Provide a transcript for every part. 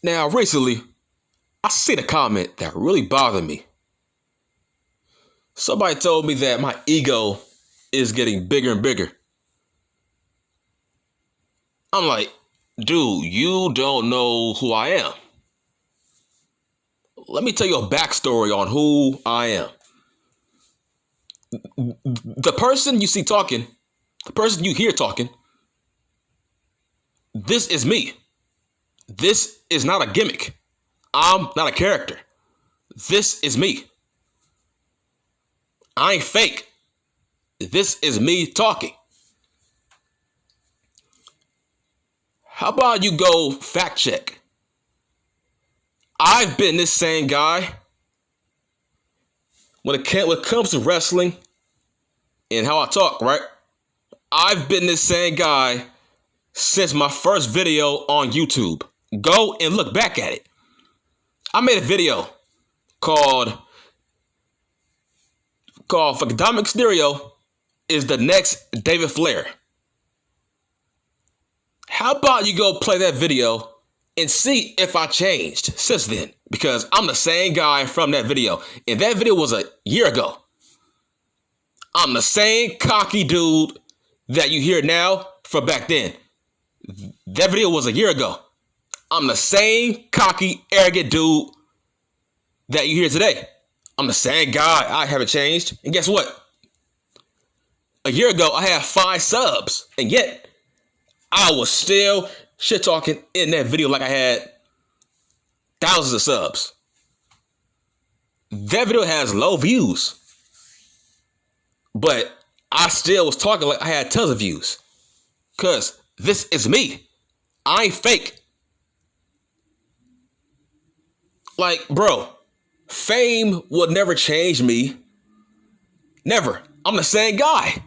Now, recently, I seen a comment that really bothered me. Somebody told me that my ego is getting bigger and bigger. I'm like, dude, you don't know who I am. Let me tell you a backstory on who I am. The person you see talking, the person you hear talking, this is me. This is not a gimmick. I'm not a character. This is me. I ain't fake. This is me talking. How about you go fact check? I've been this same guy when it comes to wrestling and how I talk, right? I've been this same guy since my first video on YouTube. Go and look back at it. I made a video called fucking Dominic Mysterio is the next David Flair. How about you go play that video and see if I changed since then? Because I'm the same guy from that video. And that video was a year ago. I'm the same cocky dude that you hear now from back then. That video was a year ago. I'm the same cocky, arrogant dude that you hear today. I'm the same guy. I haven't changed. And guess what? A year ago, I had 5 subs. And yet, I was still shit talking in that video like I had thousands of subs. That video has low views. But I still was talking like I had tons of views. Because this is me. I ain't fake. Like, bro, fame will never change me. Never. I'm the same guy.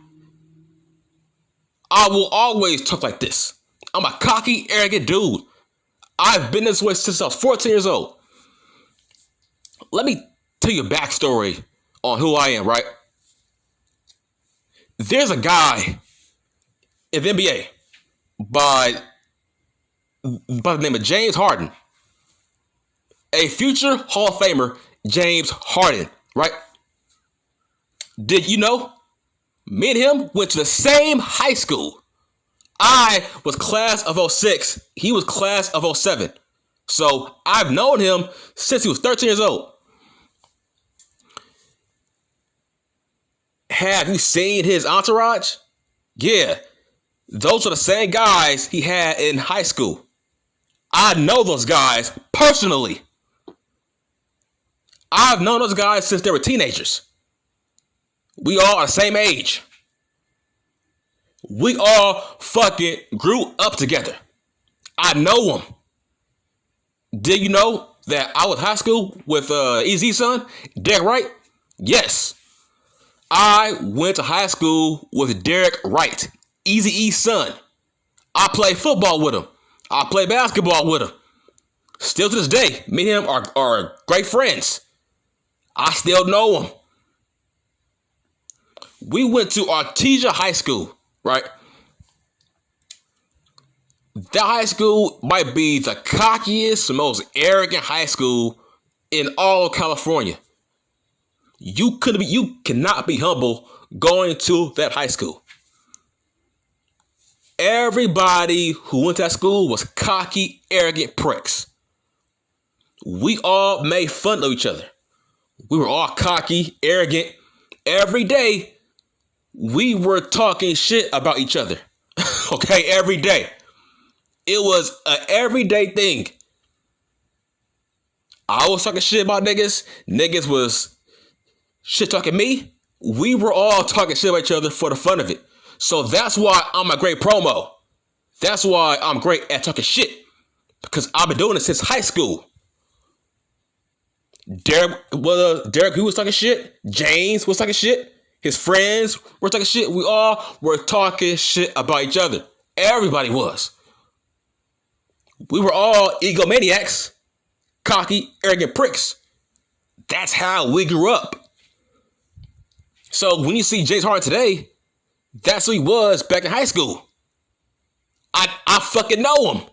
I will always talk like this. I'm a cocky, arrogant dude. I've been this way since I was 14 years old. Let me tell you a backstory on who I am, right? There's a guy in the NBA by the name of James Harden. A future Hall of Famer, James Harden, right? Did you know? Me and him went to the same high school. I was class of 06. He was class of 07. So I've known him since he was 13 years old. Have you seen his entourage? Yeah. Those are the same guys he had in high school. I know those guys personally. I've known those guys since they were teenagers. We all are the same age. We all fucking grew up together. I know them. Did you know that I was high school with EZ's son, Derek Wright? Yes. I went to high school with Derek Wright, Eazy-E's son. I played football with him. I played basketball with him. Still to this day, me and him are great friends. I still know him. We went to Artesia High School, right? That high school might be the cockiest, most arrogant high school in all of California. You cannot be humble going to that high school. Everybody who went to that school was cocky, arrogant pricks. We all made fun of each other. We were all cocky, arrogant. Every day, we were talking shit about each other. Okay, every day. It was an everyday thing. I was talking shit about niggas. Niggas was shit talking me. We were all talking shit about each other for the fun of it. So that's why I'm a great promo. That's why I'm great at talking shit. Because I've been doing it since high school. Derek, who was talking shit? James was talking shit. His friends were talking shit. We all were talking shit about each other. Everybody was. We were all egomaniacs, cocky, arrogant pricks. That's how we grew up. So when you see James Harden today, that's who he was back in high school. I fucking know him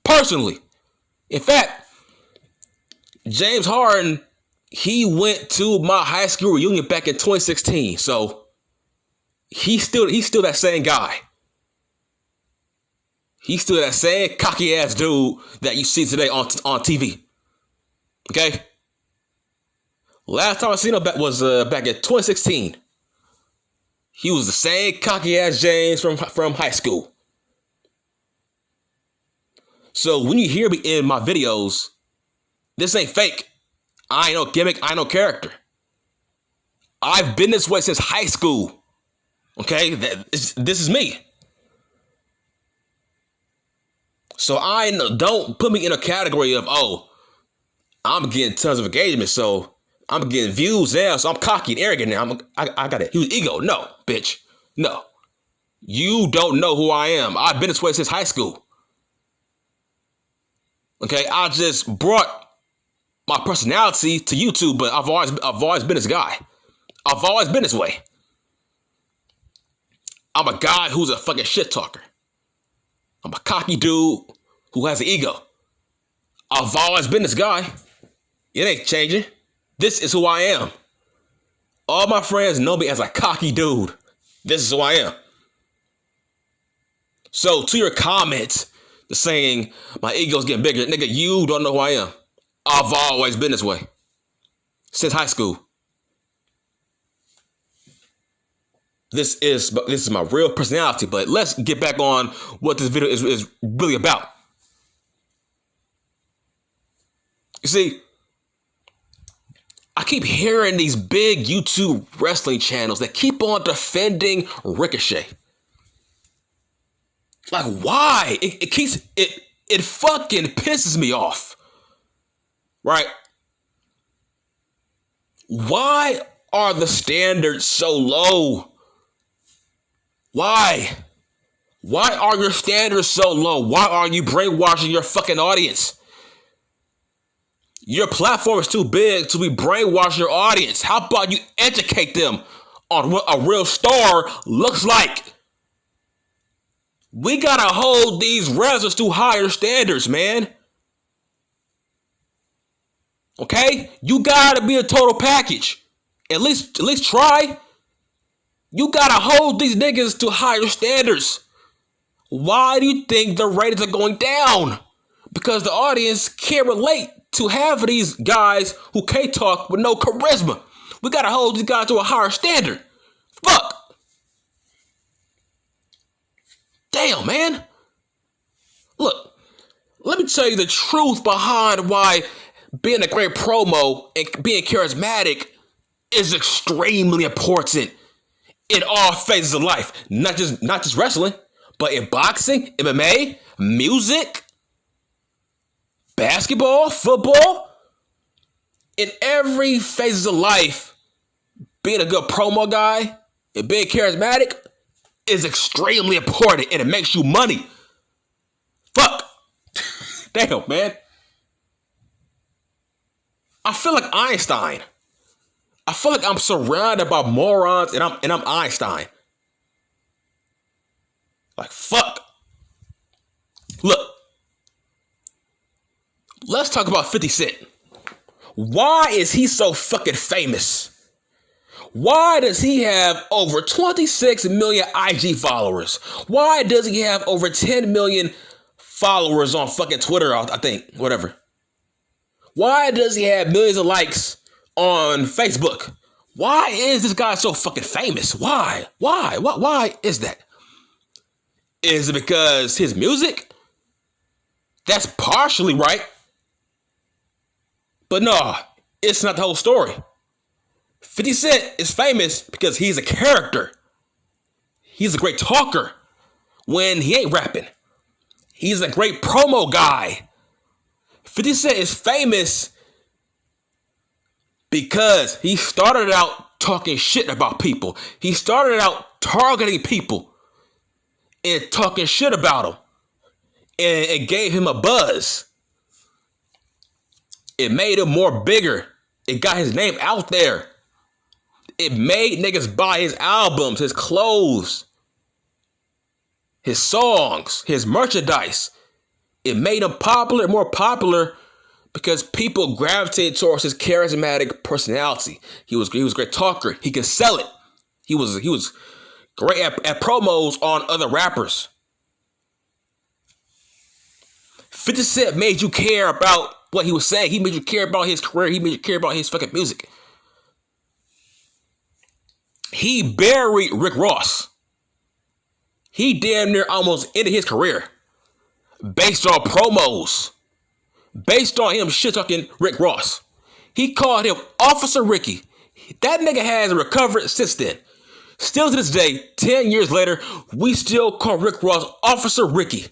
personally. In fact, James Harden, he went to my high school reunion back in 2016. So he's still that same guy. He's still that same cocky ass dude that you see today on TV. Okay? Last time I seen him was back in 2016. He was the same cocky ass James from high school. So when you hear me in my videos, this ain't fake. I ain't no gimmick. I ain't no character. I've been this way since high school. Okay? This is me. So don't put me in a category of, oh, I'm getting tons of engagement, so I'm getting views now, so I'm cocky and arrogant now. I got a huge ego. No, bitch. No. You don't know who I am. I've been this way since high school. Okay, I just brought my personality to YouTube, but I've always been this guy. I've always been this way. I'm a guy who's a fucking shit talker. I'm a cocky dude who has an ego. I've always been this guy. It ain't changing. This is who I am. All my friends know me as a cocky dude. This is who I am. So to your comments, the saying my ego's getting bigger, nigga, you don't know who I am. I've always been this way. Since high school. This is my real personality, but let's get back on what this video is really about. You see, I keep hearing these big YouTube wrestling channels that keep on defending Ricochet. Like, why? It fucking pisses me off. Right? Why are the standards so low? Why? Why are your standards so low? Why are you brainwashing your fucking audience? Your platform is too big to be brainwashing your audience. How about you educate them on what a real star looks like? We gotta hold these wrestlers to higher standards, man. Okay? You gotta be a total package. At least try. You gotta hold these niggas to higher standards. Why do you think the ratings are going down? Because the audience can't relate to half of these guys who can't talk with no charisma. We gotta hold these guys to a higher standard. Fuck. Damn, man. Look, let me tell you the truth behind why being a great promo and being charismatic is extremely important in all phases of life. Not just wrestling, but in boxing, MMA, music, basketball, football. In every phase of life, being a good promo guy and being charismatic is extremely important, and it makes you money. Fuck. Damn, man. I feel like Einstein. I feel like I'm surrounded by morons and I'm Einstein. Like, fuck. Look. Let's talk about 50 Cent. Why is he so fucking famous? Why does he have over 26 million IG followers? Why does he have over 10 million followers on fucking Twitter, I think, whatever? Why does he have millions of likes on Facebook? Why is this guy so fucking famous? Why? Why is that? Is it because his music? That's partially right. But no, it's not the whole story. 50 Cent is famous because he's a character. He's a great talker when he ain't rapping. He's a great promo guy. 50 Cent is famous because he started out talking shit about people. He started out targeting people and talking shit about them. And it gave him a buzz. It made him more bigger. It got his name out there. It made niggas buy his albums, his clothes, his songs, his merchandise. It made him popular, more popular because people gravitated towards his charismatic personality. He was a great talker. He could sell it. He was great at promos on other rappers. 50 Cent made you care about what he was saying. He made you care about his career. He made you care about his fucking music. He buried Rick Ross. He damn near almost ended his career based on promos, based on him shit talking Rick Ross. He called him Officer Ricky. That nigga has recovered since then. Still to this day, 10 years later, we still call Rick Ross Officer Ricky.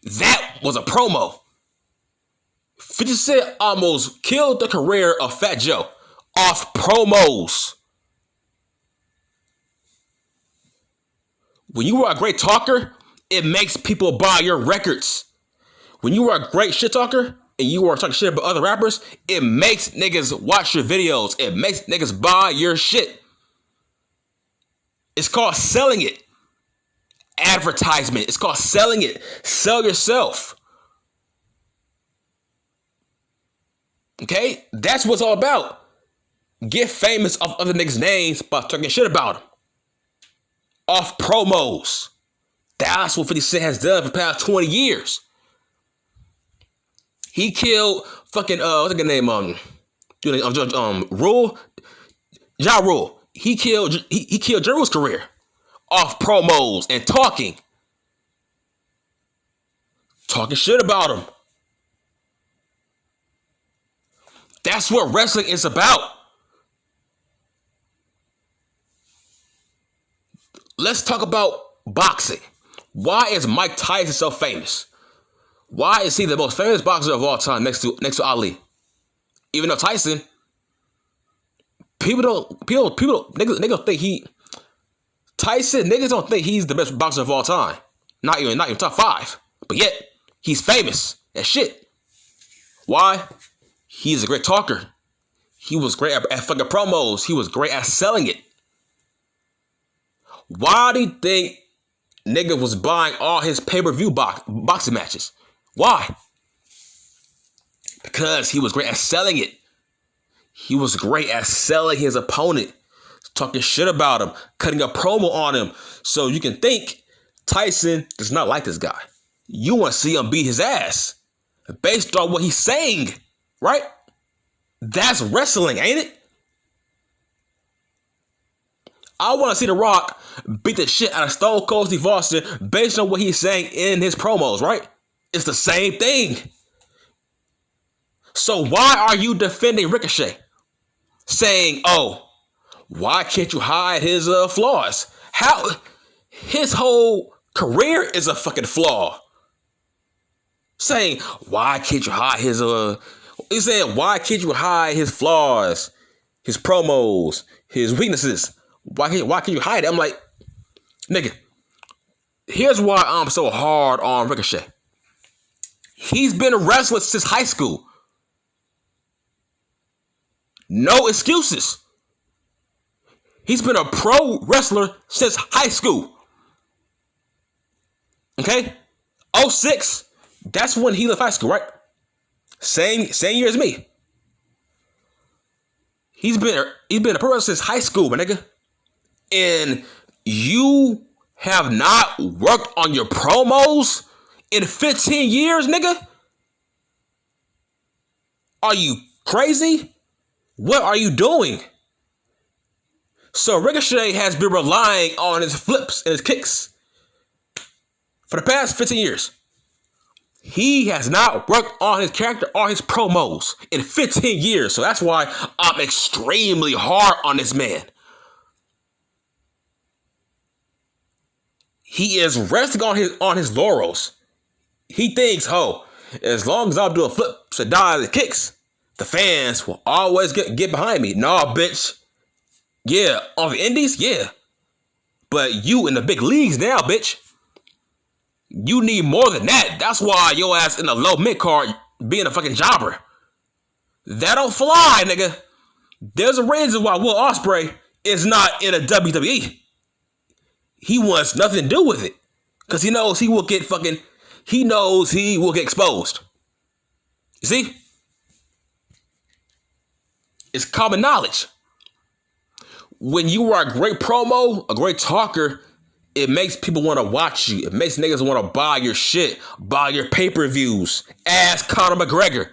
That was a promo. 50 Cent almost killed the career of Fat Joe off promos. When you are a great talker, it makes people buy your records. When you are a great shit talker and you are talking shit about other rappers, it makes niggas watch your videos. It makes niggas buy your shit. It's called selling it. Advertisement. It's called selling it. Sell yourself. Okay? That's what it's all about. Get famous off other niggas' names by talking shit about them. Off promos. That's what 50 Cent has done for the past 20 years. He killed fucking what's the name Rule. Ja Rule. He killed Ja Rule's career off promos and talking shit about him. That's what wrestling is about. Let's talk about boxing. Why is Mike Tyson so famous? Why is he the most famous boxer of all time next to Ali? Even though Tyson, niggas think Tyson, niggas don't think he's the best boxer of all time. Not even top 5. But yet, he's famous as shit. Why? He's a great talker. He was great at fucking promos. He was great at selling it. Why do you think nigga was buying all his pay-per-view boxing matches? Why? Because he was great at selling it. He was great at selling his opponent, talking shit about him, cutting a promo on him. So you can think Tyson does not like this guy. You want to see him beat his ass based on what he's saying, right? That's wrestling, ain't it? I want to see The Rock beat the shit out of Stone Cold Steve Austin based on what he's saying in his promos, right? It's the same thing. So why are you defending Ricochet? Saying, oh, why can't you hide his flaws? How? His whole career is a fucking flaw. Saying, why can't you hide his he's saying, why can't you hide his flaws, his promos, his weaknesses? Why can't you hide it? I'm like, nigga, here's why I'm so hard on Ricochet. He's been a wrestler since high school. No excuses. He's been a pro wrestler since high school. Okay? 06, that's when he left high school, right? Same year as me. He's been a pro wrestler since high school, my nigga. And you have not worked on your promos in 15 years, nigga? Are you crazy? What are you doing? So Ricochet has been relying on his flips and his kicks for the past 15 years. He has not worked on his character or his promos in 15 years. So that's why I'm extremely hard on this man. He is resting on his laurels. He thinks, as long as I'm doing flips and dives and kicks, the fans will always get behind me. Nah, bitch. Yeah, on the indies, yeah. But you in the big leagues now, bitch. You need more than that. That's why your ass in the low mid card being a fucking jobber. That don't fly, nigga. There's a reason why Will Ospreay is not in a WWE. He wants nothing to do with it. Because he knows he will get exposed. You see? It's common knowledge. When you are a great promo, a great talker, it makes people want to watch you. It makes niggas want to buy your shit, buy your pay-per-views. Ask Conor McGregor.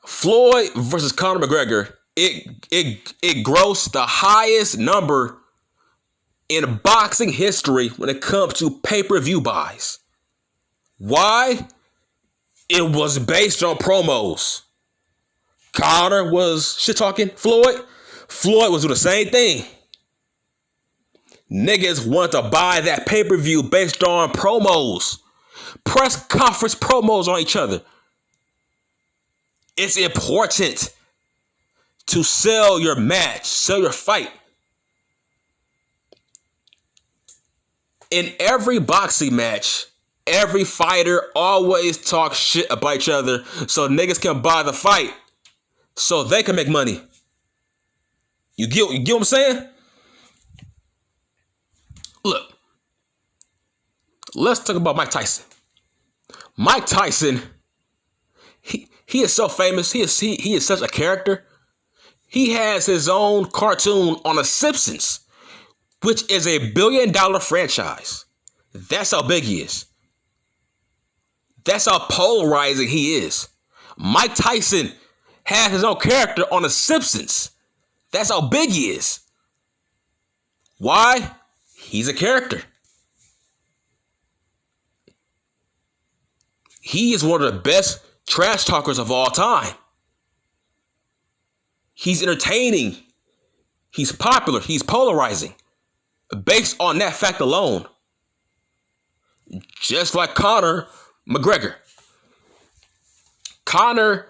Floyd versus Conor McGregor, it grossed the highest number in boxing history when it comes to pay-per-view buys. Why? It was based on promos. Conor was shit-talking Floyd. Floyd was doing the same thing. Niggas want to buy that pay-per-view based on promos. Press conference promos on each other. It's important to sell your match, sell your fight. In every boxing match, every fighter always talks shit about each other so niggas can buy the fight so they can make money. You get what I'm saying? Look, let's talk about Mike Tyson. Mike Tyson, he is so famous. He is such a character. He has his own cartoon on The Simpsons, which is a $1 billion franchise. That's how big he is. That's how polarizing he is. Mike Tyson has his own character on The Simpsons. That's how big he is. Why? He's a character. He is one of the best trash talkers of all time. He's entertaining. He's popular. He's polarizing. Based on that fact alone. Just like Conor McGregor. Conor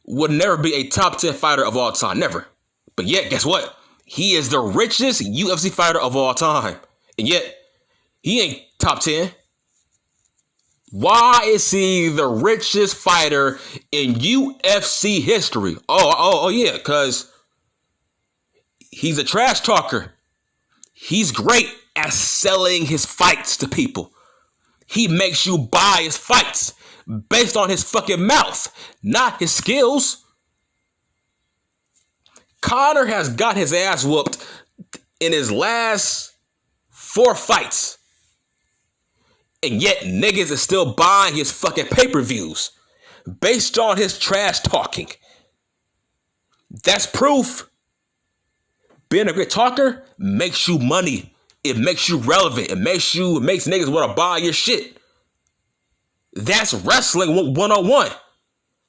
would never be a top 10 fighter of all time. Never. But yet, guess what? He is the richest UFC fighter of all time. And yet, he ain't top 10. Why is he the richest fighter in UFC history? Oh yeah, because he's a trash talker. He's great at selling his fights to people. He makes you buy his fights based on his fucking mouth, not his skills. Conor has got his ass whooped in his last 4 fights. And yet niggas is still buying his fucking pay-per-views based on his trash talking. That's proof. Being a great talker makes you money. It makes you relevant. It makes niggas want to buy your shit. That's wrestling 101.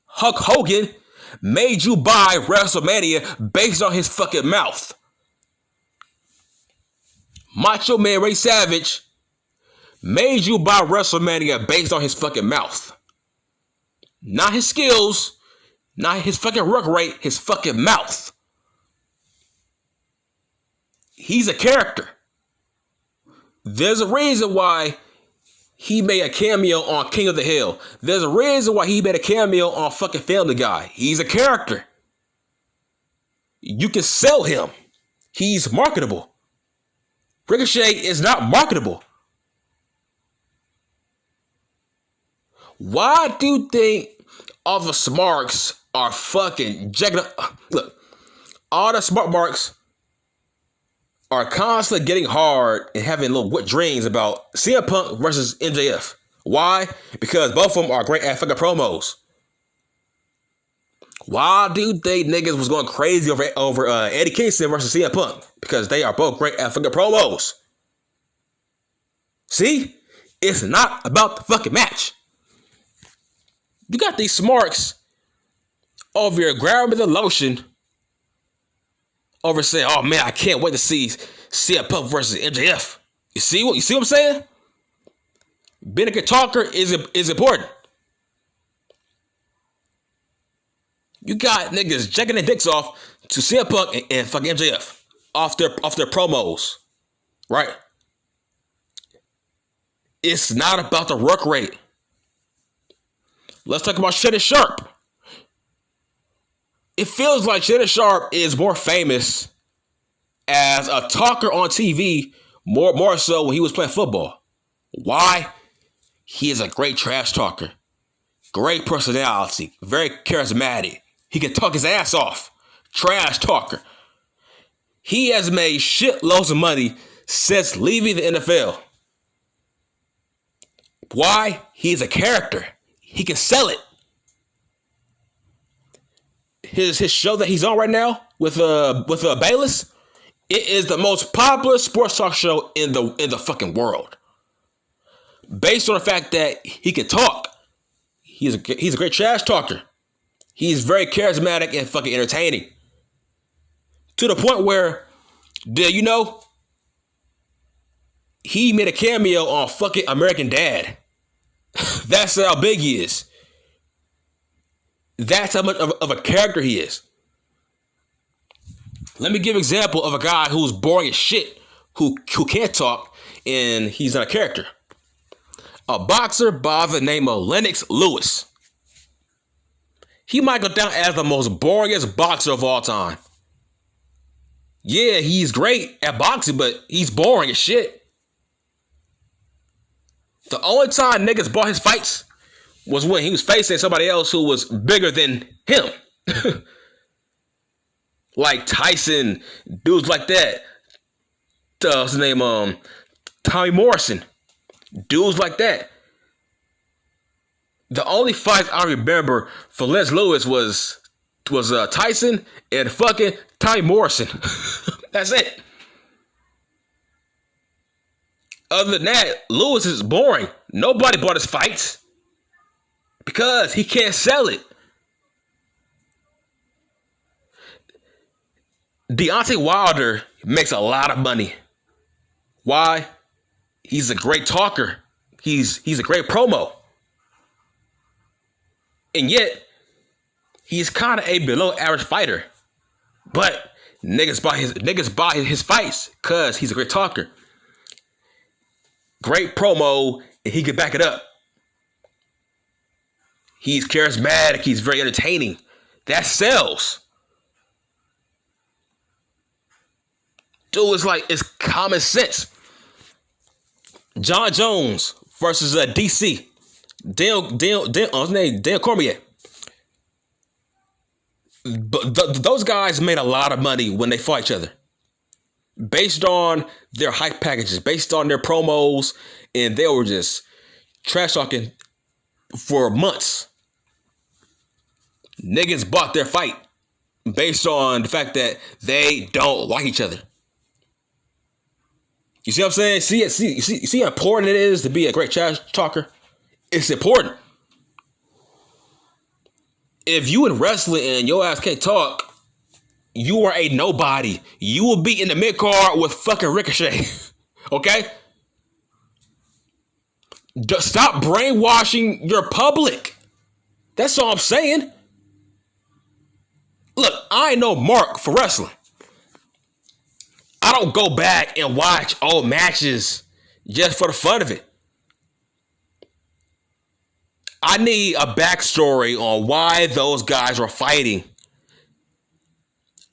Hulk Hogan made you buy WrestleMania based on his fucking mouth. Macho Man Ray Savage made you buy WrestleMania based on his fucking mouth. Not his skills, not his fucking work rate, his fucking mouth. He's a character. There's a reason why he made a cameo on King of the Hill. There's a reason why he made a cameo on fucking Family Guy. He's a character. You can sell him. He's marketable. Ricochet is not marketable. Why do you think all the smarks are fucking jacking up? Look, all the smart marks are constantly getting hard and having little wet dreams about CM Punk versus MJF. Why? Because both of them are great at fucking promos. Why do you think niggas was going crazy over Eddie Kingston versus CM Punk? Because they are both great at fucking promos. See? It's not about the fucking match. You got these smarks over here grabbing the lotion over saying, oh man, I can't wait to see CM Punk versus MJF. You see what I'm saying? Being a good talker is important. You got niggas jacking their dicks off to CM Punk and fucking MJF off their promos. Right? It's not about the work rate. Let's talk about Shannon Sharp. It feels like Shannon Sharp is more famous as a talker on TV, more so when he was playing football. Why? He is a great trash talker. Great personality. Very charismatic. He can talk his ass off. Trash talker. He has made shitloads of money since leaving the NFL. Why? He's a character. He can sell it. His show that he's on right now with Bayless, it is the most popular sports talk show in the fucking world. Based on the fact that he can talk. He's a great trash talker. He's very charismatic and fucking entertaining. To the point where, did you know, he made a cameo on fucking American Dad. That's how big he is. That's how much of a character he is. Let me give an example of a guy who's boring as shit, who can't talk, and he's not a character. A boxer by the name of Lennox Lewis. He might go down as the most boringest boxer of all time. Yeah, he's great at boxing, but he's boring as shit. The only time niggas bought his fights was when he was facing somebody else who was bigger than him. Like Tyson, dudes like that. What's his name? Tommy Morrison. Dudes like that. The only fight I remember for Les Lewis was Tyson and fucking Tommy Morrison. That's it. Other than that, Lewis is boring. Nobody bought his fights because he can't sell it. Deontay Wilder makes a lot of money. Why? He's a great talker. He's a great promo. And yet, he's kind of a below average fighter. But niggas buy his fights because he's a great talker. Great promo, and he can back it up. He's charismatic. He's very entertaining. That sells. Dude, it's common sense. John Jones versus DC. His name Daniel Cormier. But those guys made a lot of money when they fought each other. Based on their hype packages, based on their promos, and they were just trash talking for months. Niggas bought their fight based on the fact that they don't like each other. You see what I'm saying? See how important it is to be a great trash talker? It's important. If you in wrestling and your ass can't talk, you are a nobody. You will be in the mid-card with fucking Ricochet. Okay? Stop brainwashing your public. That's all I'm saying. Look, I ain't no mark for wrestling. I don't go back and watch old matches just for the fun of it. I need a backstory on why those guys were fighting.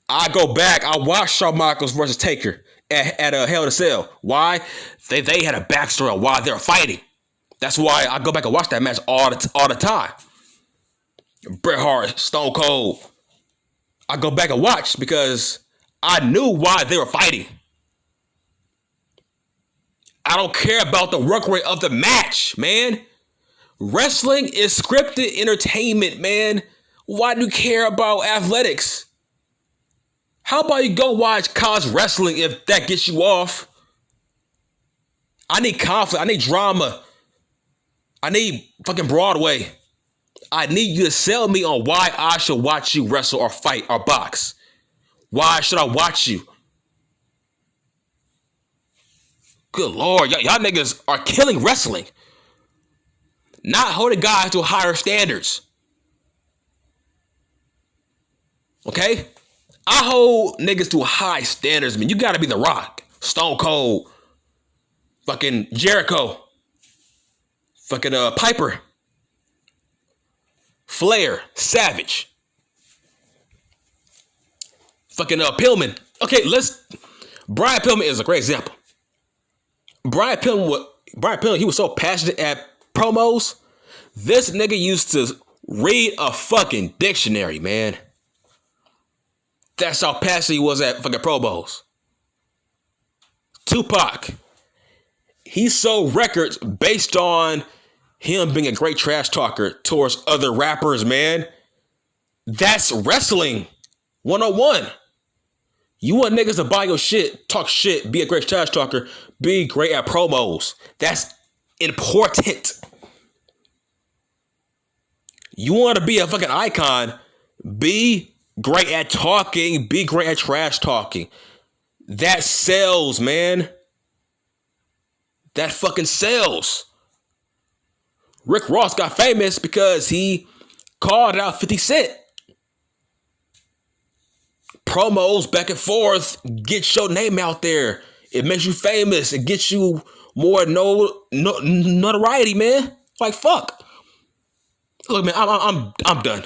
I go back, I watch Shawn Michaels versus Taker at a Hell in a Cell. Why? They had a backstory on why they were fighting. That's why I go back and watch that match all the time. Bret Hart, Stone Cold. I go back and watch because I knew why they were fighting. I don't care about the work rate of the match, man. Wrestling is scripted entertainment, man. Why do you care about athletics? How about you go watch college wrestling if that gets you off? I need conflict. I need drama. I need fucking Broadway. I need you to sell me on why I should watch you wrestle or fight or box. Why should I watch you? Good Lord, y'all niggas are killing wrestling. Not holding guys to higher standards. Okay? I hold niggas to high standards, man. You gotta be The Rock, Stone Cold, fucking Jericho, fucking Piper, Flair, Savage, fucking Pillman. Okay, Brian Pillman is a great example. Brian Pillman, he was so passionate at promos This nigga used to read a fucking dictionary, man. That's how passionate he was at fucking Pro Bowls. Tupac. He sold records based on him being a great trash talker towards other rappers, man. That's wrestling 101. You want niggas to buy your shit, talk shit, be a great trash talker, be great at promos. That's important. You want to be a fucking icon, be great at talking, be great at trash talking. That sells, man. That fucking sells. Rick Ross got famous because he called out 50 Cent. Promos back and forth, get your name out there. It makes you famous. It gets you more notoriety, man. Like, fuck. Look, man, I'm done.